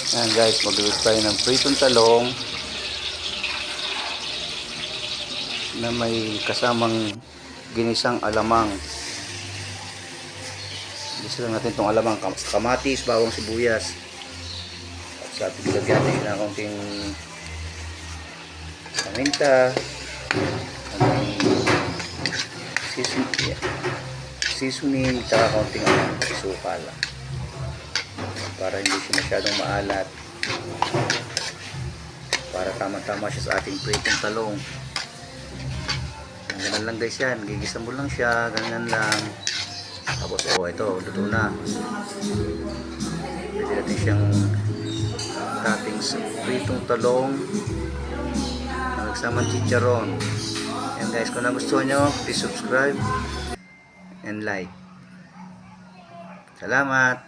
Ayan guys, magluluto tayo ng pritong talong na may kasamang ginisang alamang. Gisa lang natin itong alamang, kamatis, bawang sibuyas. At sa ating lagyan natin ng konting paminta, seasoning, tsaka konting suka lang para hindi siya masyadong maalat, para tama-tama siya sa ating pritong talong. Ganyan lang guys yan, gigisa mo lang siya, ganyan lang. Tapos ito, luto na. Pwede natin siyang dating pritong talong na nagsamang chicharon. And guys, kung nagustuhan nyo, please subscribe and like. Salamat!